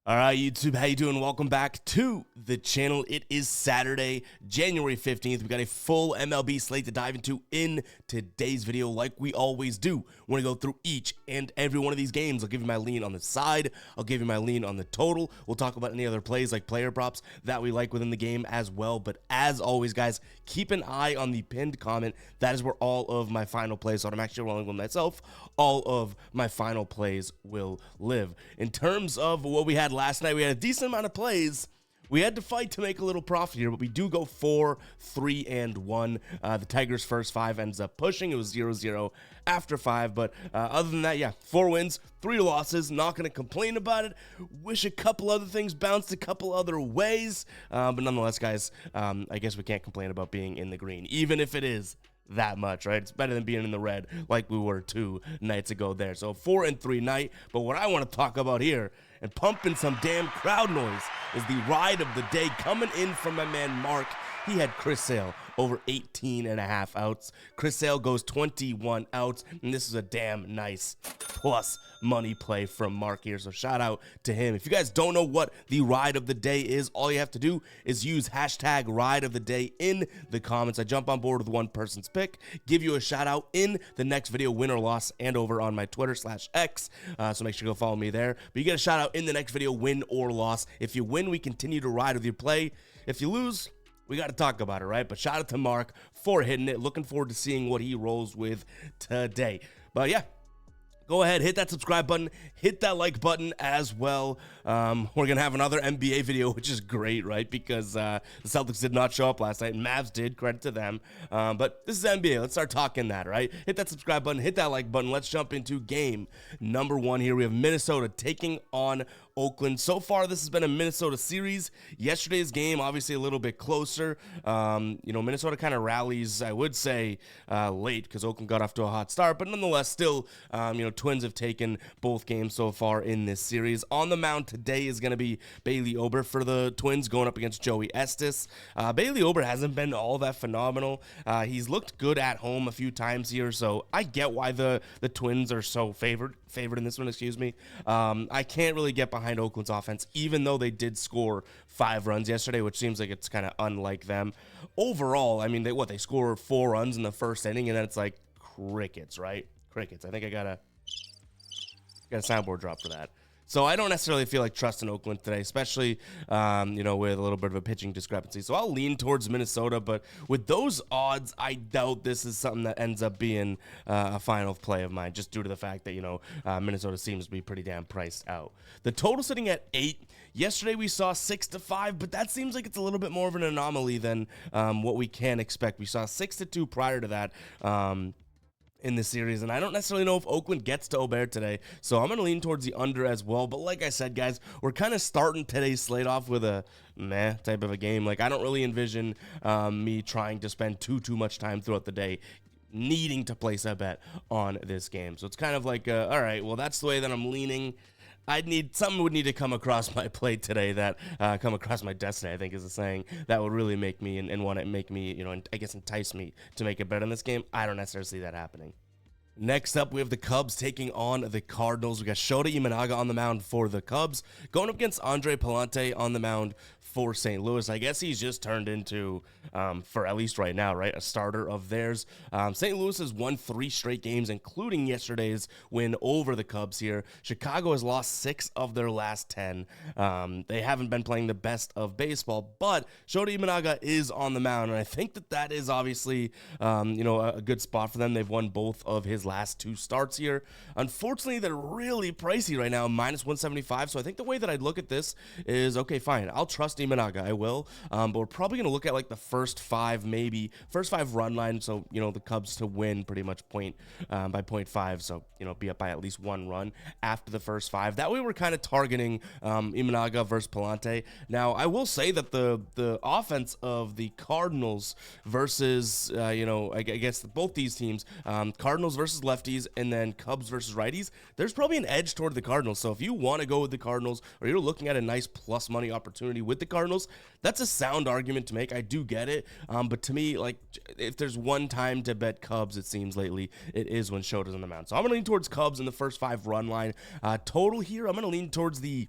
All right, YouTube, how you doing? Welcome back to the channel. It is Saturday, January 15th. We got a full MLB slate to dive into in today's video like we always do. We're going to go through each and every one of these games. I'll give you my lean on the side. I'll give you my lean on the total. We'll talk about any other plays like player props that we like within the game as well. But as always, guys, keep an eye on the pinned comment. That is where all of my final plays, so I'm actually rolling with myself, all of my final plays will live. In terms of what we had last night, we had a decent amount of plays. We had to fight to make a little profit here, but we do go 4, 3, and 1. The Tigers' first 5 ends up pushing. It was 0-0 after 5, but other than that, yeah, 4 wins, 3 losses. Not going to complain about it. Wish a couple other things bounced a couple other ways, but nonetheless, guys, I guess we can't complain about being in the green, even if it is that much, right? It's better than being in the red like we were 2 nights ago there. So 4 and 3 night, but what I want to talk about here and pumping some damn crowd noise is the ride of the day coming in from my man Mark. He had Chris Sale over 18.5 outs. Chris Sale goes 21 outs, and this is a damn nice plus money play from Mark here, so shout out to him. If you guys don't know what the ride of the day is, all you have to do is use hashtag ride of the day in the comments. I jump on board with one person's pick, give you a shout out in the next video, win or loss, and over on my Twitter/X, so make sure you go follow me there. But you get a shout out in the next video, win or loss. If you win, we continue to ride with your play. If you lose, we got to talk about it, right? But shout out to Mark for hitting it. Looking forward to seeing what he rolls with today. But yeah, go ahead, hit that subscribe button, hit that like button as well. We're going to have another NBA video, which is great, right? Because the Celtics did not show up last night, and Mavs did, credit to them. But this is NBA. Let's start talking that, right? Hit that subscribe button, hit that like button. Let's jump into game number 1 here. We have Minnesota taking on Oakland. So far, this has been a Minnesota series. Yesterday's game, obviously a little bit closer. Minnesota kind of rallies, I would say, late because Oakland got off to a hot start. But nonetheless, still, Twins have taken both games so far in this series. On the mound today is going to be Bailey Ober for the Twins going up against Joey Estes. Bailey Ober hasn't been all that phenomenal. He's looked good at home a few times here, so I get why the Twins are so favored in this one, excuse me. I can't really get behind Oakland's offense, even though they did score 5 runs yesterday, which seems like it's kind of unlike them. Overall, I mean, they score 4 runs in the first inning, and then it's like crickets, right? Crickets. I think I got a soundboard drop for that. So I don't necessarily feel like trusting Oakland today, especially, with a little bit of a pitching discrepancy. So I'll lean towards Minnesota, but with those odds, I doubt this is something that ends up being a final play of mine, just due to the fact that, Minnesota seems to be pretty damn priced out. The total sitting at 8. Yesterday we saw 6-5, but that seems like it's a little bit more of an anomaly than what we can expect. We saw 6-2 prior to that. In this series, and I don't necessarily know if Oakland gets to Ober today, so I'm going to lean towards the under as well. But like I said, guys, we're kind of starting today's slate off with a meh type of a game. Like, I don't really envision me trying to spend too much time throughout the day needing to place a bet on this game. So it's kind of like, all right, well, that's the way that I'm leaning. Something would need to come across my plate today that, come across my destiny, I think is the saying, that would really make me and want to make me, entice me to make a bet on this game. I don't necessarily see that happening. Next up, we have the Cubs taking on the Cardinals. We got Shota Imanaga on the mound for the Cubs, going up against Andre Palante on the mound for St. Louis. I guess he's just turned into, for at least right now, right, a starter of theirs. St. Louis has won 3 straight games, including yesterday's win over the Cubs here. Chicago has lost 6 of their last 10. They haven't been playing the best of baseball, but Shota Imanaga is on the mound, and I think that is obviously, a good spot for them. They've won both of his last 2 starts here. Unfortunately, they're really pricey right now, -175, so I think the way that I'd look at this is, okay, fine, I'll trust Imanaga, I will, but we're probably going to look at like the first 5 run line, so, the Cubs to win pretty much by 0.5, so, be up by at least 1 run after the first 5. That way we're kind of targeting Imanaga versus Palante. Now, I will say that the offense of the Cardinals versus, I guess both these teams, Cardinals versus lefties and then Cubs versus righties, there's probably an edge toward the Cardinals. So if you want to go with the Cardinals, or you're looking at a nice plus money opportunity with the Cardinals, that's a sound argument to make. I do get it. But to me, like, if there's one time to bet Cubs, it seems lately, it is when Shota's on the mound. So I'm going to lean towards Cubs in the first 5 run line. Total here, I'm going to lean towards the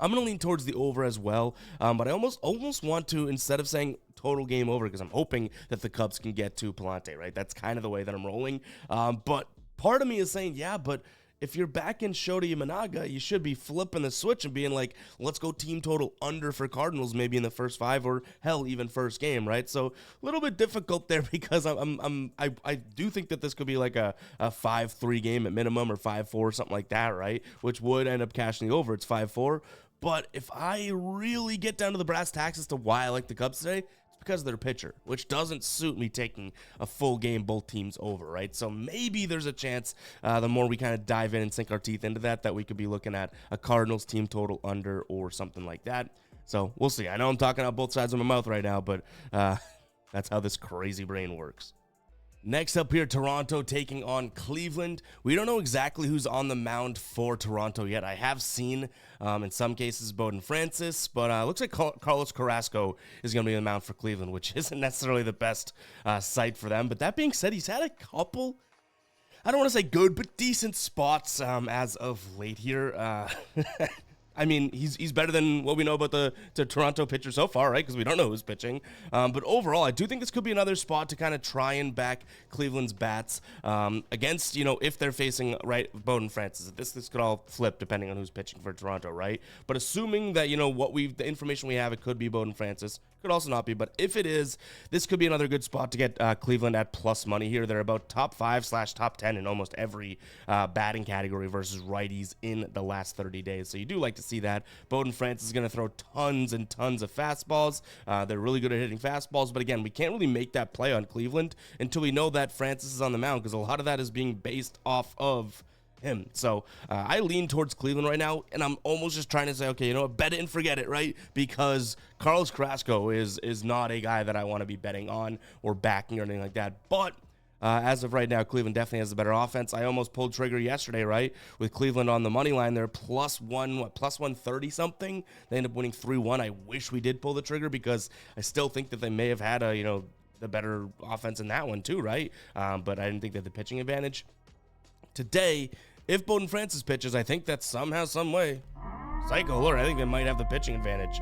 I'm going to lean towards the over as well, but I almost want to, instead of saying total game over, because I'm hoping that the Cubs can get to Palante, right? That's kind of the way that I'm rolling. But part of me is saying, yeah, but if you're back in Shota Imanaga, you should be flipping the switch and being like, let's go team total under for Cardinals, maybe in the first 5 or hell, even first game, right? So a little bit difficult there because I do think that this could be like a 5-3 game at minimum or 5-4, something like that, right? Which would end up cashing the over. It's 5-4. But if I really get down to the brass tacks as to why I like the Cubs today, because of their pitcher, which doesn't suit me taking a full game both teams over, right? So maybe there's a chance the more we kind of dive in and sink our teeth into that we could be looking at a Cardinals team total under or something like that. So we'll see. I know I'm talking out both sides of my mouth right now, but that's how this crazy brain works. Next up here, Toronto taking on Cleveland. We don't know exactly who's on the mound for Toronto yet. I have seen, in some cases, Bowden Francis, but looks like Carlos Carrasco is going to be on the mound for Cleveland, which isn't necessarily the best sight for them. But that being said, he's had a couple, I don't want to say good, but decent spots as of late here. I mean, he's better than what we know about the Toronto pitcher so far, right? Because we don't know who's pitching. But overall, I do think this could be another spot to kind of try and back Cleveland's bats against, if they're facing, right, Bowden Francis. This could all flip depending on who's pitching for Toronto, right? But assuming that, the information we have, it could be Bowden Francis. Could also not be, but if it is, this could be another good spot to get Cleveland at plus money here. They're about top 5/top 10 in almost every batting category versus righties in the last 30 days. So you do like to see that. Bowden Francis is going to throw tons and tons of fastballs. They're really good at hitting fastballs, but again, we can't really make that play on Cleveland until we know that Francis is on the mound, because a lot of that is being based off of him. So I lean towards Cleveland right now, and I'm almost just trying to say, okay, bet it and forget it, right? Because Carlos Carrasco is not a guy that I want to be betting on or backing or anything like that. But as of right now, Cleveland definitely has the better offense. I almost pulled trigger yesterday, right? With Cleveland on the money line, they're plus 130 something. They end up winning 3-1. I wish we did pull the trigger because I still think that they may have had the better offense in that one too, right? But I didn't think they had the pitching advantage. Today, if Bowden Francis pitches, I think that somehow, some way, psycho alert, I think they might have the pitching advantage,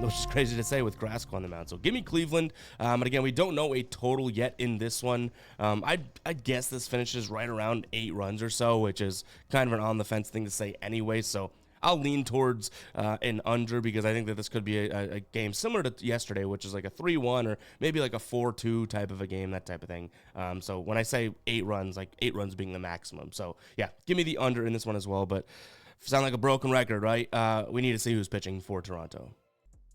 which is crazy to say with Carrasco on the mound. So give me Cleveland. And again, we don't know a total yet in this one. I'd guess this finishes right around 8 runs or so, which is kind of an on-the-fence thing to say anyway. So I'll lean towards an under, because I think that this could be a game similar to yesterday, which is like a 3-1 or maybe like a 4-2 type of a game, that type of thing. So when I say 8 runs, like 8 runs being the maximum. So yeah, give me the under in this one as well. But sound like a broken record, right? We need to see who's pitching for Toronto.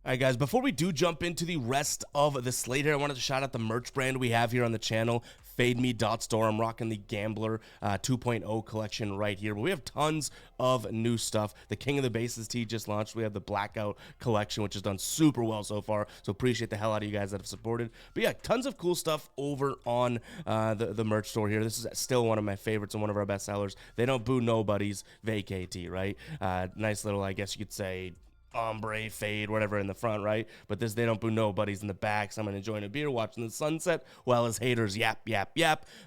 All right, guys, before we do jump into the rest of the slate here, I wanted to shout out the merch brand we have here on the channel, FadeMe.store. I'm rocking the Gambler 2.0 collection right here. But we have tons of new stuff. The King of the Bases tee just launched. We have the Blackout collection, which has done super well so far. So appreciate the hell out of you guys that have supported. But yeah, tons of cool stuff over on the merch store here. This is still one of my favorites and one of our best sellers. They don't boo nobody's vacay tee, right? Nice little, I guess you could say, ombre, fade, whatever in the front, right? But this, they don't boo nobody's in the back. So I'm enjoying a beer, watching the sunset, while as haters yap.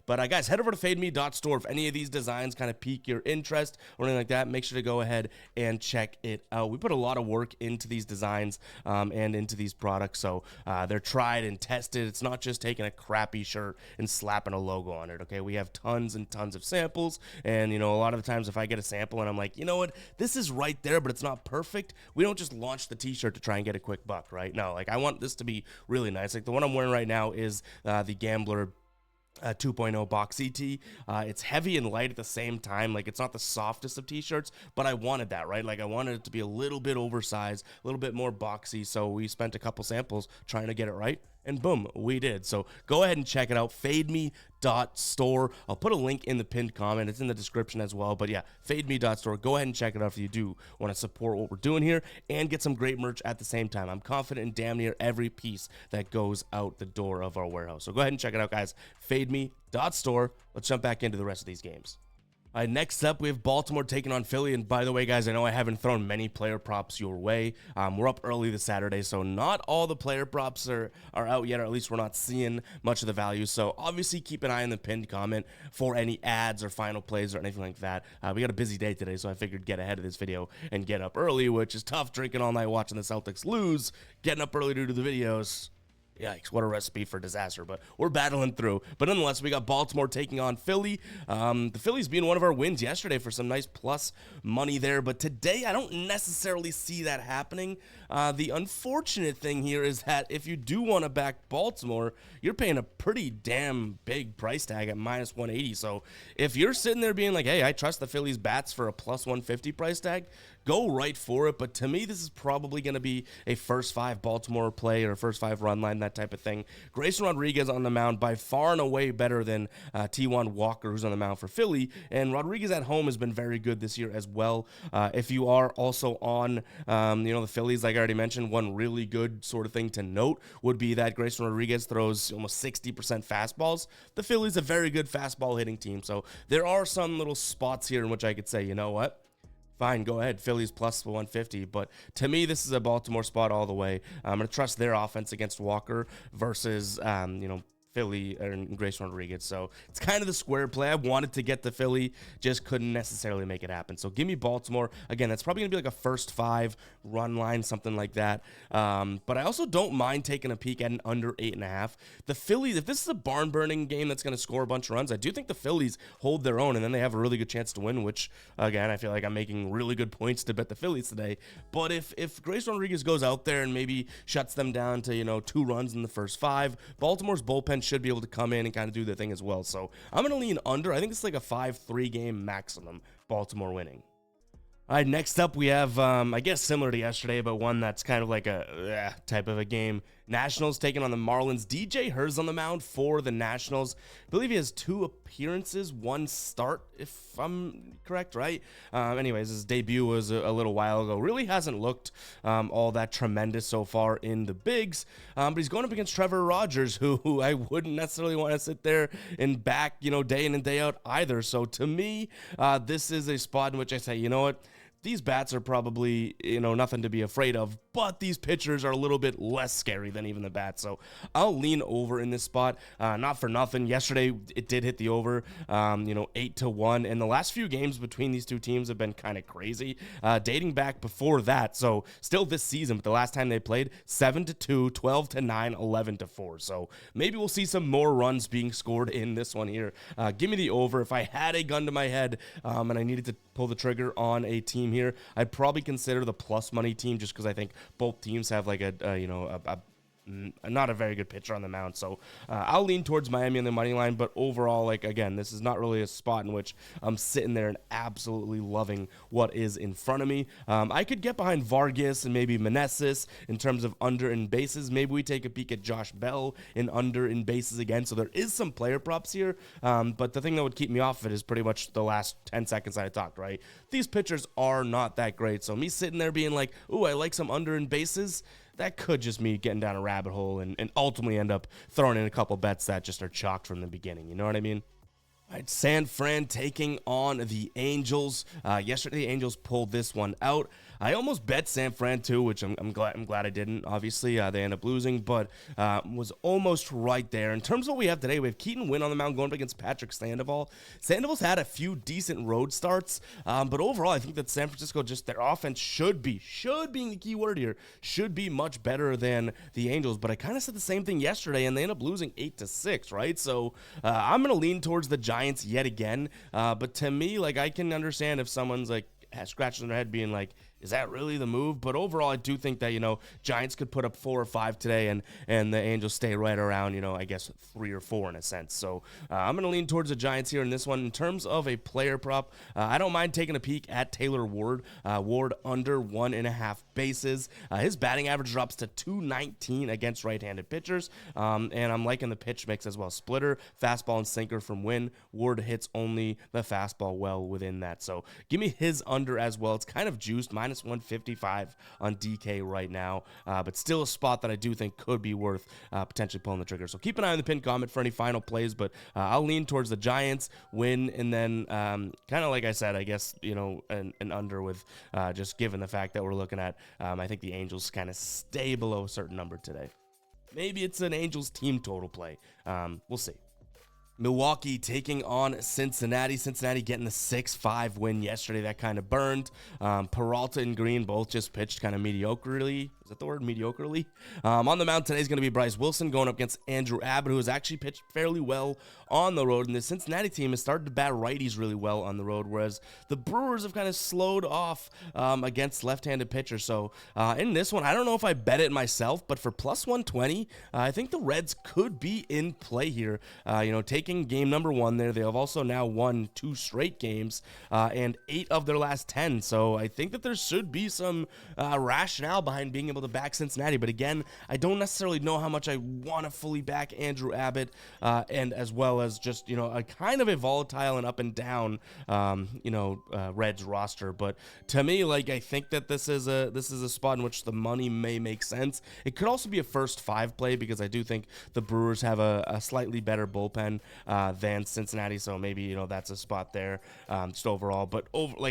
But guys, head over to FadeMe.store. If any of these designs kind of pique your interest or anything like that, make sure to go ahead and check it out. We put a lot of work into these designs and into these products, so they're tried and tested. It's not just taking a crappy shirt and slapping a logo on it, okay? We have tons and tons of samples, and a lot of the times if I get a sample and I'm like, you know what, this is right there, but it's not perfect, we don't just launch the t-shirt to try and get a quick buck, right? No, like I want this to be really nice. Like the one I'm wearing right now is the Gambler 2.0 boxy tee. It's heavy and light at the same time. Like it's not the softest of t-shirts, but I wanted that, right? Like I wanted it to be a little bit oversized, a little bit more boxy. So we spent a couple samples trying to get it right, and boom, we did. So go ahead and check it out. FadeMe.store. I'll put a link in the pinned comment. It's in the description as well. But yeah, FadeMe.store. Go ahead and check it out if you do want to support what we're doing here and get some great merch at the same time. I'm confident in damn near every piece that goes out the door of our warehouse. So go ahead and check it out, guys. FadeMe.store. Let's jump back into the rest of these games. All right, next up, we have Baltimore taking on Philly. And by the way, guys, I know I haven't thrown many player props your way. We're up early this Saturday, so not all the player props are out yet, or at least we're not seeing much of the value. So obviously keep an eye on the pinned comment for any ads or final plays or anything like that. We got a busy day today, so I figured get ahead of this video and get up early, which is tough, drinking all night watching the Celtics lose, getting up early to do the videos. Yikes, what a recipe for disaster, but we're battling through. But nonetheless, we got Baltimore taking on Philly. The Phillies being one of our wins yesterday for some nice plus money there, but today I don't necessarily see that happening. The unfortunate thing here is that if you do want to back Baltimore, you're paying a pretty damn big price tag at minus 180. So if you're sitting there being like, hey, I trust the Phillies bats for a plus 150 price tag, go right for it. But to me, this is probably going to be a first five Baltimore play or first five run line, that type of thing. Grayson Rodriguez on the mound, by far and away better than T1 Walker, who's on the mound for Philly. And Rodriguez at home has been very good this year as well. If you are also on, the Phillies, like I already mentioned, one really good sort of thing to note would be that Grayson Rodriguez throws almost 60% fastballs. The Phillies a very good fastball hitting team. So there are some little spots here in which I could say, you know what? Fine, go ahead. Phillies plus 150. But to me, this is a Baltimore spot all the way. I'm going to trust their offense against Walker versus, Philly and Grayson Rodriguez. So it's kind of the square play. I wanted to get the Philly, just couldn't necessarily make it happen. So give me Baltimore. Again, that's probably going to be like a first five run line, something like that. But I also don't mind taking a peek at an under 8.5. The Phillies, if this is a barn burning game that's going to score a bunch of runs, I do think the Phillies hold their own and then they have a really good chance to win, which again, I feel like I'm making really good points to bet the Phillies today. But if Grayson Rodriguez goes out there and maybe shuts them down to, 2 runs in the first 5, Baltimore's bullpen should be able to come in and kind of do their thing as well. So I'm going to lean under. I think it's like a 5-3 game maximum, Baltimore winning. All right, next up we have, I guess similar to yesterday, but one that's kind of like a type of a game. Nationals taking on the Marlins. DJ Hurz on the mound for the Nationals. I believe he has 2 appearances, 1 start, if I'm correct, right? Anyways, his debut was a little while ago. Really hasn't looked all that tremendous so far in the bigs, but he's going up against Trevor Rogers, who I wouldn't necessarily want to sit there and back, day in and day out either. So to me, this is a spot in which I say, you know what? These bats are probably, nothing to be afraid of, but these pitchers are a little bit less scary than even the bats. So I'll lean over in this spot. Not for nothing. Yesterday, it did hit the over, 8-1. And the last few games between these two teams have been kind of crazy, dating back before that. So still this season, but the last time they played, 7-2, 12-9, 11-4. So maybe we'll see some more runs being scored in this one here. Give me the over. If I had a gun to my head and I needed to pull the trigger on a team here, I'd probably consider the plus money team just because I think both teams have like not a very good pitcher on the mound. So I'll lean towards Miami on the money line, but overall, again, this is not really a spot in which I'm sitting there and absolutely loving what is in front of me. I could get behind Vargas and maybe Meneses in terms of under in bases. Maybe we take a peek at Josh Bell in under in bases again. So there is some player props here, but the thing that would keep me off of it is pretty much the last 10 seconds that I talked, right? These pitchers are not that great. So me sitting there being like, ooh, I like some under in bases, that could just me getting down a rabbit hole and ultimately end up throwing in a couple bets that just are chalked from the beginning. You know what I mean? All right, San Fran taking on the Angels. Yesterday, the Angels pulled this one out. I almost bet San Fran too, which I'm glad I didn't. Obviously, they ended up losing, but was almost right there. In terms of what we have today, we have Keaton Winn on the mound going up against Patrick Sandoval. Sandoval's had a few decent road starts, but overall, I think that San Francisco, just their offense should being the key word here, should be much better than the Angels. But I kind of said the same thing yesterday, and they ended up losing 8-6, right? So I'm going to lean towards the Giants yet again. But to me, I can understand if someone's scratching their head being like, is that really the move? But overall, I do think that, Giants could put up 4 or 5 today and the Angels stay right around, I guess 3 or 4 in a sense. So I'm going to lean towards the Giants here in this one. In terms of a player prop, I don't mind taking a peek at Taylor Ward. Ward under 1.5 bases. His batting average drops to .219 against right-handed pitchers. And I'm liking the pitch mix as well. Splitter, fastball, and sinker from Winn. Ward hits only the fastball well within that. So give me his under as well. It's kind of juiced, minus minus 155 on DK right now, but still a spot that I do think could be worth potentially pulling the trigger. So keep an eye on the pinned comment for any final plays, but I'll lean towards the Giants win, and then kind of like I said, I guess, an under with just given the fact that we're looking at, I think the Angels kind of stay below a certain number today. Maybe it's an Angels team total play. We'll see. Milwaukee taking on Cincinnati. Cincinnati getting the 6-5 win yesterday. That kind of burned. Peralta and Green both just pitched kind of mediocrely. Is that the word? Mediocrely? On the mound today is going to be Bryce Wilson going up against Andrew Abbott, who has actually pitched fairly well on the road. And the Cincinnati team has started to bat righties really well on the road, whereas the Brewers have kind of slowed off against left-handed pitchers. So in this one, I don't know if I bet it myself, but for plus 120, I think the Reds could be in play here. Taking game number 1 there. They have also now won 2 straight games and 8 of their last 10. So I think that there should be some rationale behind being able to back Cincinnati. But again, I don't necessarily know how much I want to fully back Andrew Abbott, and as well as just, a kind of a volatile and up and down, Reds roster. But to me, I think that this is a spot in which the money may make sense. It could also be a first 5 play because I do think the Brewers have a slightly better bullpen than Cincinnati, so maybe that's a spot there just overall. But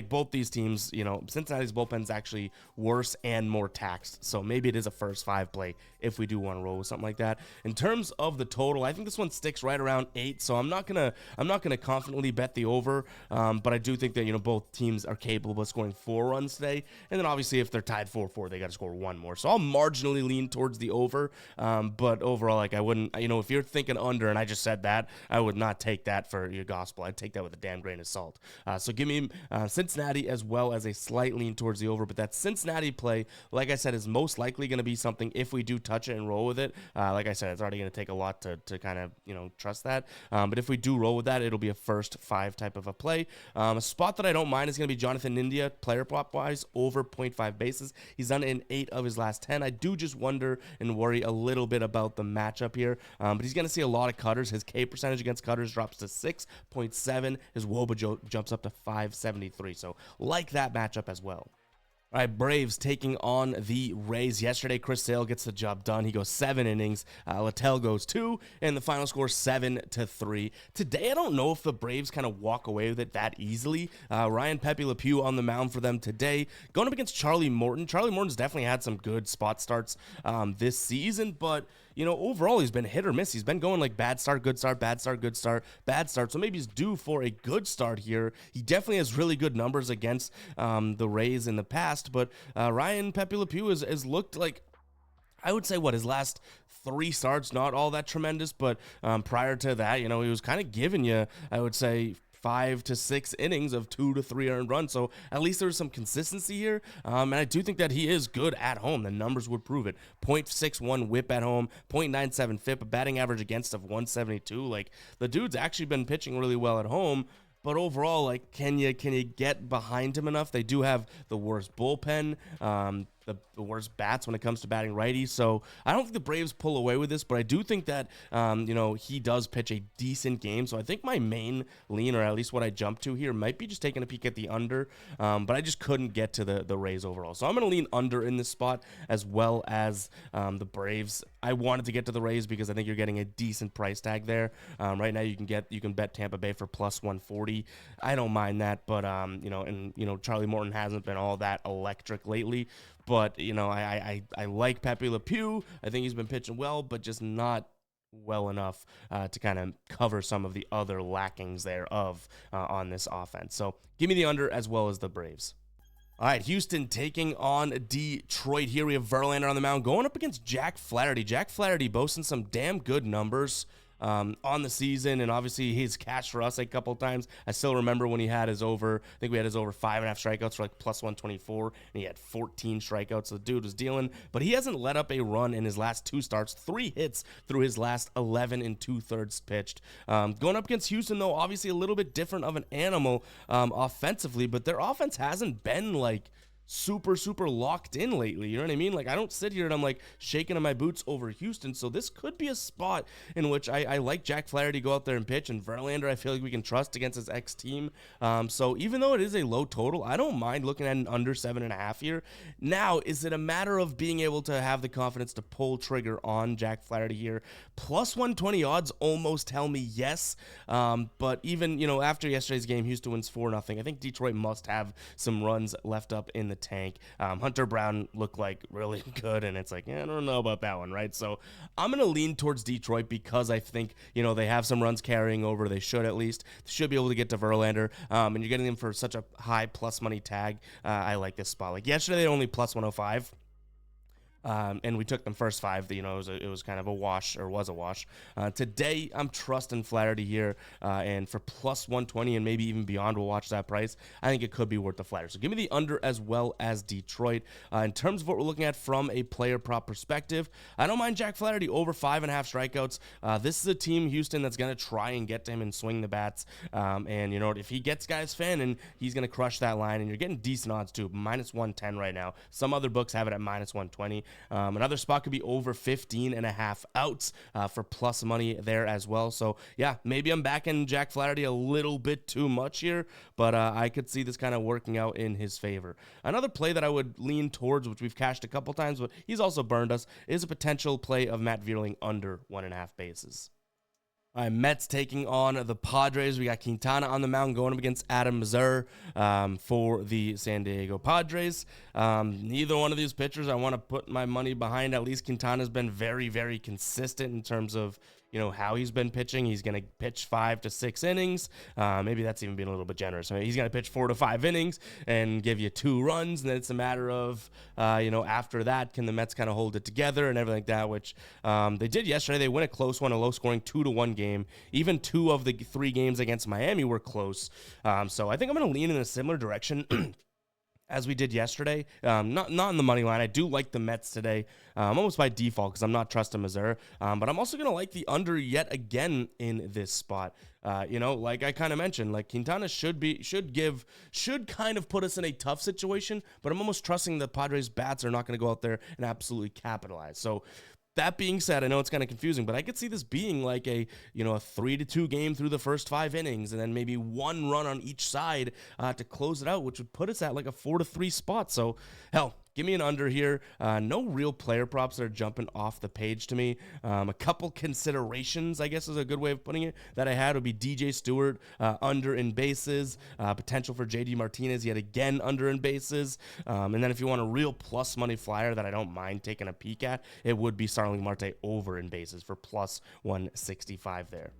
both these teams, Cincinnati's bullpen's actually worse and more taxed, so maybe it is a first 5 play if we do want to roll with something like that. In terms of the total, I think this one sticks right around 8, so I'm not gonna confidently bet the over, but I do think that both teams are capable of scoring 4 runs today, and then obviously if they're tied 4-4, they got to score 1 more. So I'll marginally lean towards the over, but overall, I wouldn't, if you're thinking under, and I just said that, I would not take that for your gospel. I'd take that with a damn grain of salt. So give me Cincinnati as well as a slight lean towards the over, but that Cincinnati play, like I said, is most likely going to be something if we do touch it and roll with it. Like I said, it's already going to take a lot to kind of, trust that. But if we do roll with that, it'll be a first 5 type of a play. A spot that I don't mind is going to be Jonathan India, player prop wise, over 0.5 bases. He's done it in 8 of his last 10. I do just wonder and worry a little bit about the matchup here, but he's going to see a lot of cutters. His K percentage against cutters drops to 6.7. His WOBA jumps up to 573. So like that matchup as well. All right, Braves taking on the Rays. Yesterday, Chris Sale gets the job done. He goes 7 innings. Littell goes 2, and the final score 7-3. Today, I don't know if the Braves kind of walk away with it that easily. Ryan Pepe Le Pew on the mound for them today, going up against Charlie Morton. Charlie Morton's definitely had some good spot starts this season, but overall, he's been hit or miss. He's been going bad start, good start, bad start, good start, bad start. So maybe he's due for a good start here. He definitely has really good numbers against the Rays in the past, but Ryan Pepe Le Pew has looked like, I would say, his last 3 starts, not all that tremendous, but prior to that, he was kind of giving you, I would say, 5 to 6 innings of 2 to 3 earned runs. So at least there's some consistency here. And I do think that he is good at home. The numbers would prove it. 0.61 whip at home, 0.97 FIP, a batting average against of 172. The dude's actually been pitching really well at home. But overall, can you get behind him enough? They do have the worst bullpen, the worst bats when it comes to batting righties. So I don't think the Braves pull away with this, but I do think that, he does pitch a decent game. So I think my main lean, or at least what I jump to here, might be just taking a peek at the under, but I just couldn't get to the Rays overall. So I'm going to lean under in this spot as well as the Braves. I wanted to get to the Rays because I think you're getting a decent price tag there. Right now you can bet Tampa Bay for plus 140. I don't mind that, but Charlie Morton hasn't been all that electric lately. But I like Pepe Le Pew. I think he's been pitching well, but just not well enough to kind of cover some of the other lackings there on this offense. So give me the under as well as the Braves. All right, Houston taking on Detroit. Here we have Verlander on the mound going up against Jack Flaherty. Jack Flaherty boasting some damn good numbers on the season, and obviously he's cashed for us a couple of times. I still remember when he had his over, I think we had his over 5.5 strikeouts for plus 124, and he had 14 strikeouts. So the dude was dealing, but he hasn't let up a run in his last 2 starts, 3 hits through his last 11 2/3 pitched. Going up against Houston, though, obviously a little bit different of an animal offensively, but their offense hasn't been super locked in lately. You know what I mean? Like, I don't sit here and I'm like shaking in my boots over Houston. So this could be a spot in which I like Jack Flaherty go out there and pitch, and Verlander I feel like we can trust against his ex-team. So even though it is a low total, I don't mind looking at an under 7.5 here. Now, is it a matter of being able to have the confidence to pull trigger on Jack Flaherty here? Plus 120 odds almost tell me yes. But even, after yesterday's game, Houston wins 4-0. I think Detroit must have some runs left up in the tank. Hunter Brown looked like really good, and it's like, I don't know about that one, right? So I'm going to lean towards Detroit because I think, they have some runs carrying over. They should at least. They should be able to get to Verlander, and you're getting them for such a high plus money tag. I like this spot. Like yesterday, they only plus 105. And we took them first 5. It was kind of a wash, or was a wash. Today, I'm trusting Flaherty here, and for plus 120 and maybe even beyond, we'll watch that price. I think it could be worth the flatter. So give me the under as well as Detroit. In terms of what we're looking at from a player prop perspective, I don't mind Jack Flaherty over 5.5 strikeouts. This is a team, Houston, that's going to try and get to him and swing the bats. And you know what? If he gets guys fanning, he's going to crush that line, and you're getting decent odds too. Minus 110 right now. Some other books have it at minus 120. Another spot could be over 15.5 outs for plus money there as well. So yeah, maybe I'm backing Jack Flaherty a little bit too much here, but I could see this kind of working out in his favor. Another play that I would lean towards, which we've cashed a couple times, but he's also burned us, is a potential play of Matt Vierling under 1.5 bases. All right, Mets taking on the Padres. We got Quintana on the mound going up against Adam Mazur for the San Diego Padres. Neither one of these pitchers I want to put my money behind. At least Quintana's been very consistent in terms of how he's been pitching. He's going to pitch 5 to 6 innings. Maybe that's even being a little bit generous. I mean, he's going to pitch 4 to 5 innings and give you 2 runs. And then it's a matter of, after that, can the Mets kind of hold it together and everything like that, which they did yesterday. They win a close one, a low-scoring 2-1 game. Even 2 of the 3 games against Miami were close. So I think I'm going to lean in a similar direction as we did yesterday. Not in the money line. I do like the Mets today, almost by default because I'm not trusting Missouri. But I'm also going to like the under yet again in this spot. Like I kind of mentioned, like Quintana should kind of put us in a tough situation, but I'm almost trusting the Padres bats are not going to go out there and absolutely capitalize. So that being said, I know it's kind of confusing, but I could see this being like a 3-2 game through the first 5 innings, and then maybe 1 run on each side to close it out, which would put us at like a 4-3 spot. So hell, give me an under here. No real player props that are jumping off the page to me. A couple considerations, I guess is a good way of putting it, that I had would be DJ Stewart under in bases, potential for JD Martinez yet again under in bases. And then if you want a real plus money flyer that I don't mind taking a peek at, it would be Starling Marte over in bases for plus 165 there.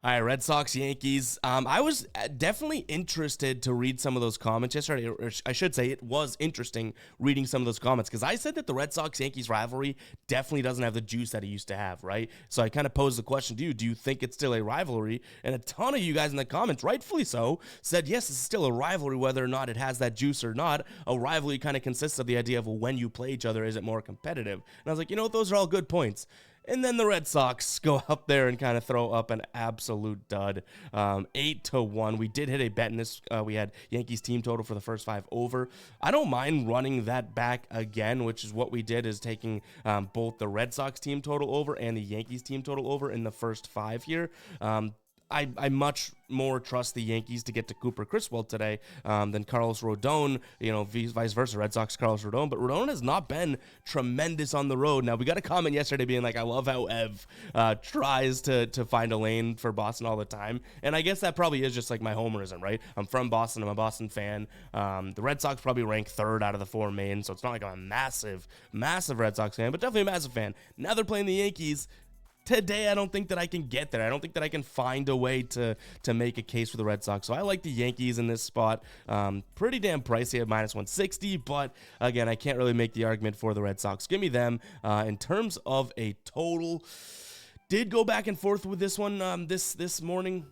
All right, Red Sox, Yankees. I was definitely interested to read some of those comments yesterday, or I should say it was interesting reading some of those comments, because I said that the Red Sox-Yankees rivalry definitely doesn't have the juice that it used to have, right? So I kind of posed the question to you, do you think it's still a rivalry? And a ton of you guys in the comments, rightfully so, said yes, it's still a rivalry, whether or not it has that juice or not. A rivalry kind of consists of the idea of, well, when you play each other, is it more competitive? And I was like, those are all good points. And then the Red Sox go up there and kind of throw up an absolute dud, 8-1. We did hit a bet in this. We had Yankees team total for the first 5 over. I don't mind running that back again, which is what we did, is taking both the Red Sox team total over and the Yankees team total over in the first 5 here. I much more trust the Yankees to get to Cooper Criswell today than Carlos Rodon, vice versa, Red Sox, Carlos Rodon. But Rodon has not been tremendous on the road. Now, we got a comment yesterday being like, I love how Ev tries to find a lane for Boston all the time. And I guess that probably is just like my homerism, right? I'm from Boston. I'm a Boston fan. The Red Sox probably rank 3rd out of the 4 main, so it's not like I'm a massive Red Sox fan, but definitely a massive fan. Now they're playing the Yankees. Today, I don't think that I can get there. I don't think that I can find a way to make a case for the Red Sox. So I like the Yankees in this spot. Pretty damn pricey at minus 160, but again, I can't really make the argument for the Red Sox. Give me them. In terms of a total, did go back and forth with this one this morning.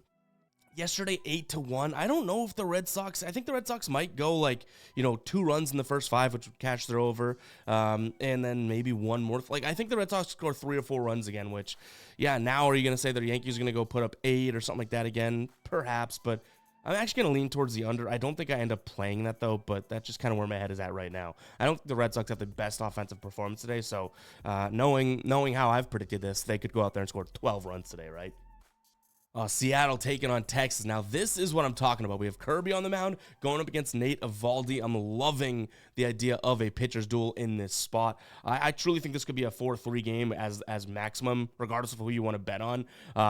Yesterday, 8-1. I don't know if the Red Sox, I think the Red Sox might go 2 runs in the first 5, which would catch their over, and then maybe 1 more. I think the Red Sox score 3 or 4 runs again, which, now are you going to say that the Yankees are going to go put up 8 or something like that again? Perhaps, but I'm actually going to lean towards the under. I don't think I end up playing that, though, but that's just kind of where my head is at right now. I don't think the Red Sox have the best offensive performance today, so knowing how I've predicted this, they could go out there and score 12 runs today, right? Seattle taking on Texas. Now, this is what I'm talking about. We have Kirby on the mound going up against Nate Eovaldi. I'm loving the idea of a pitcher's duel in this spot. I truly think this could be a 4-3 game as maximum, regardless of who you want to bet on.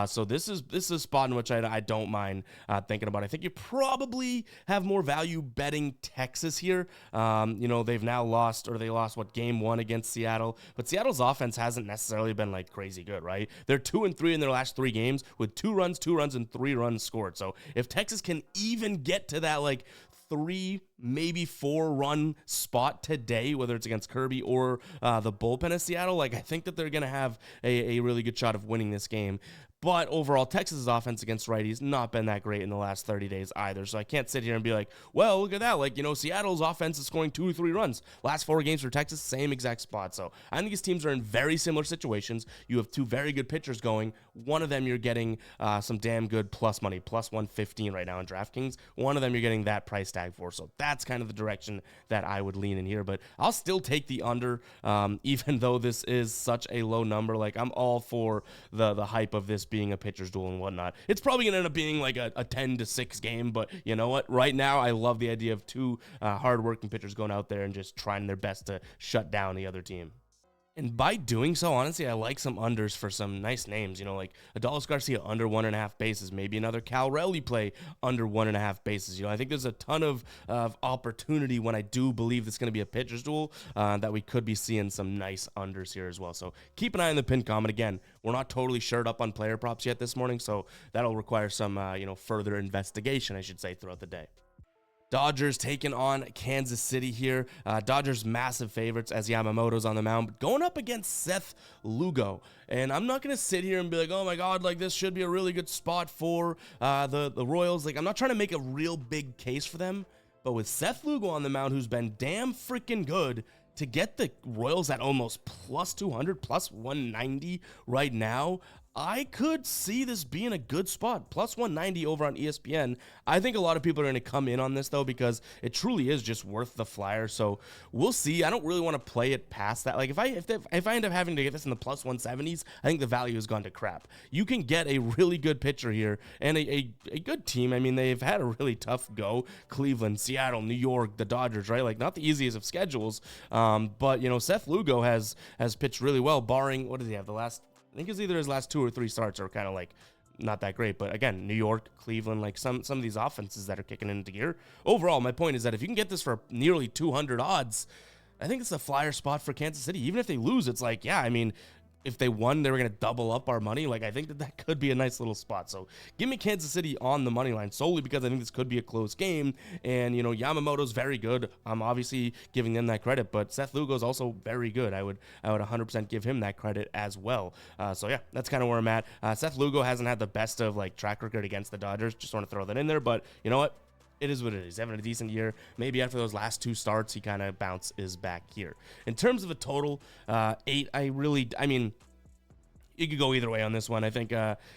So this is a spot in which I don't mind thinking about. I think you probably have more value betting Texas here. They've now lost, or they lost, game 1 against Seattle. But Seattle's offense hasn't necessarily been like crazy good, right? They're 2-3 in their last 3 games with 2 runs, and 3 runs scored. So if Texas can even get to that like 3, maybe 4 run spot today, whether it's against Kirby or the bullpen of Seattle, like I think that they're going to have a really good shot of winning this game. But overall, Texas's offense against righties not been that great in the last 30 days either. So I can't sit here and be like, well, look at that. Like, Seattle's offense is scoring 2 or 3 runs. Last 4 games for Texas, same exact spot. So I think these teams are in very similar situations. You have 2 very good pitchers going. One of them you're getting some damn good plus money, plus 115 right now in DraftKings. One of them you're getting that price tag for. So that's kind of the direction that I would lean in here. But I'll still take the under, even though this is such a low number. Like, I'm all for the hype of this being a pitcher's duel and whatnot. It's probably going to end up being like a 10-6 game, but you know what? Right now, I love the idea of 2 hardworking pitchers going out there and just trying their best to shut down the other team. And by doing so, honestly, I like some unders for some nice names, like Adolis Garcia under 1.5 bases, maybe another Cal Raleigh play under 1.5 bases. I think there's a ton of opportunity when I do believe this is going to be a pitcher's duel that we could be seeing some nice unders here as well. So keep an eye on the pin comment. Again, we're not totally shored up on player props yet this morning, so that'll require some further investigation, I should say, throughout the day. Dodgers taking on Kansas City here. Dodgers massive favorites as Yamamoto's on the mound, but going up against Seth Lugo. And I'm not going to sit here and be like, oh my God, like this should be a really good spot for the Royals. Like, I'm not trying to make a real big case for them, but with Seth Lugo on the mound, who's been damn freaking good, to get the Royals at almost plus 200, plus 190 right now, I could see this being a good spot. Plus 190 over on ESPN. I think a lot of people are going to come in on this, though, because it truly is just worth the flyer. So we'll see. I don't really want to play it past that. Like, if I end up having to get this in the plus 170s, I think the value has gone to crap. You can get a really good pitcher here and a good team. I mean, they've had a really tough go. Cleveland, Seattle, New York, the Dodgers, right? Like, not the easiest of schedules. But, Seth Lugo has pitched really well, barring, what does he have, I think it's either his last 2 or 3 starts are kind of like not that great. But again, New York, Cleveland, like some of these offenses that are kicking into gear. Overall, my point is that if you can get this for nearly 200 odds, I think it's a flyer spot for Kansas City. Even if they lose, it's like, yeah, I mean, if they won, they were going to double up our money. Like, I think that could be a nice little spot. So give me Kansas City on the money line solely because I think this could be a close game. And, Yamamoto's very good. I'm obviously giving them that credit, but Seth Lugo's also very good. I would 100% give him that credit as well. So yeah, that's kind of where I'm at. Seth Lugo hasn't had the best of track record against the Dodgers. Just want to throw that in there, but you know what? It is what it is. He's having a decent year. Maybe after those last 2 starts, he kind of bounces back here. In terms of a total, 8, I mean, you could go either way on this one. I think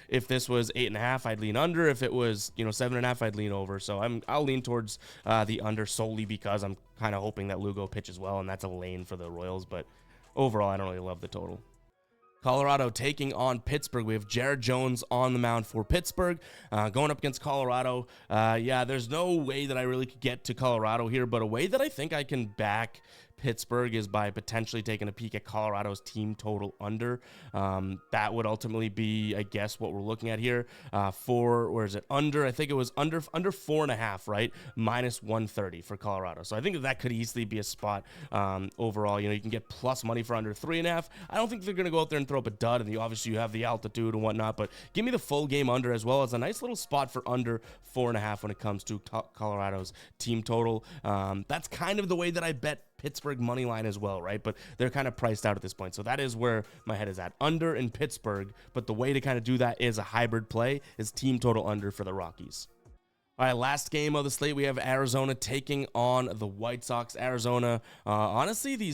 if this was 8.5, I'd lean under. If it was 7.5, I'd lean over. So I'll lean towards the under solely because I'm kind of hoping that Lugo pitches well, and that's a lane for the Royals. But overall, I don't really love the total. Colorado taking on Pittsburgh. We have Jared Jones on the mound for Pittsburgh, going up against Colorado. Yeah, there's no way that I really could get to Colorado here, but a way that I think I can back Pittsburgh is by potentially taking a peek at Colorado's team total under. That would ultimately be, I guess, what we're looking at here. Where is it? Under, I think it was under 4.5, right? Minus 130 for Colorado. So I think that could easily be a spot overall. You can get plus money for under 3.5. I don't think they're going to go out there and throw up a dud, and obviously you have the altitude and whatnot, but give me the full game under as well as a nice little spot for under 4.5 when it comes to Colorado's team total. That's kind of the way that I bet Pittsburgh money line as well, right? But they're kind of priced out at this point. So that is where my head is at. Under in Pittsburgh, but the way to kind of do that is a hybrid play, is team total under for the Rockies. All right, last game of the slate, we have Arizona taking on the White Sox. Arizona, honestly, the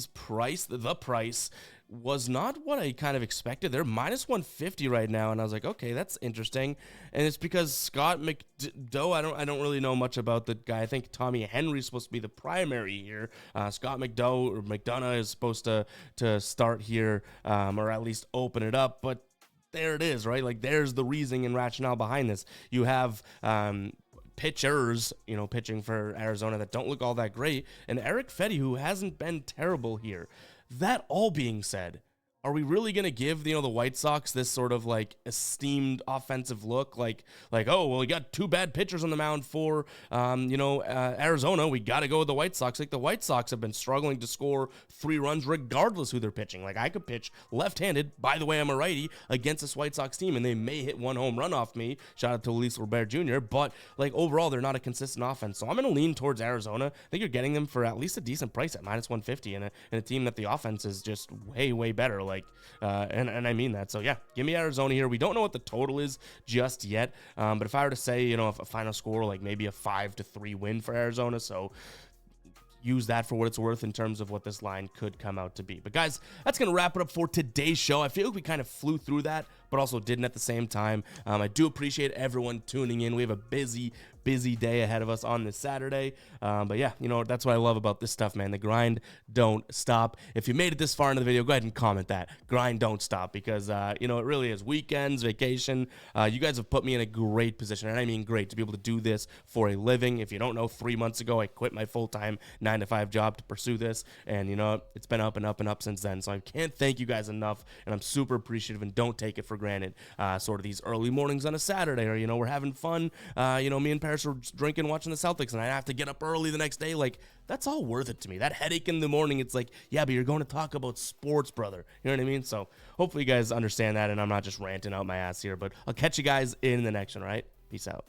price was not what I kind of expected. They're minus 150 right now, and I was like, okay, that's interesting. And it's because Scott McDough, I don't really know much about the guy. I think Tommy Henry's supposed to be the primary here. Scott McDough or McDonough is supposed to start here, or at least open it up, but there it is, right? Like, there's the reasoning and rationale behind this. You have pitchers, pitching for Arizona that don't look all that great, and Eric Fetty, who hasn't been terrible here. That all being said, are we really going to give, the White Sox this sort of like esteemed offensive look? Like, oh, well, we got two bad pitchers on the mound for, Arizona. We got to go with the White Sox. Like, the White Sox have been struggling to score 3 runs regardless who they're pitching. Like, I could pitch left-handed. By the way, I'm a righty against this White Sox team, and they may hit 1 home run off me. Shout out to Luis Robert Jr. But, like, overall, they're not a consistent offense. So I'm going to lean towards Arizona. I think you're getting them for at least a decent price at minus 150 in a team that the offense is just way, way better. And I mean that. So yeah, give me Arizona here. We don't know what the total is just yet. But if I were to say, if a final score, like maybe a 5-3 win for Arizona. So use that for what it's worth in terms of what this line could come out to be. But guys, that's going to wrap it up for today's show. I feel like we kind of flew through that, but also didn't at the same time. I do appreciate everyone tuning in. We have a busy day ahead of us on this Saturday. But yeah, that's what I love about this stuff, man. The grind don't stop. If you made it this far into the video, go ahead and comment that. Grind don't stop, because, it really is. Weekends, vacation. You guys have put me in a great position, and I mean great, to be able to do this for a living. If you don't know, 3 months ago, I quit my full-time 9-to-5 job to pursue this, and it's been up and up and up since then. So I can't thank you guys enough, and I'm super appreciative, and don't take it for granted. Sort of these early mornings on a Saturday, or we're having fun. Me and Paris were drinking, watching the Celtics, and I have to get up early the next day. Like, that's all worth it to me. That headache in the morning, it's like, yeah, but you're going to talk about sports, brother. You know what I mean? So hopefully you guys understand that, and I'm not just ranting out my ass here. But I'll catch you guys in the next one, all right? Peace out.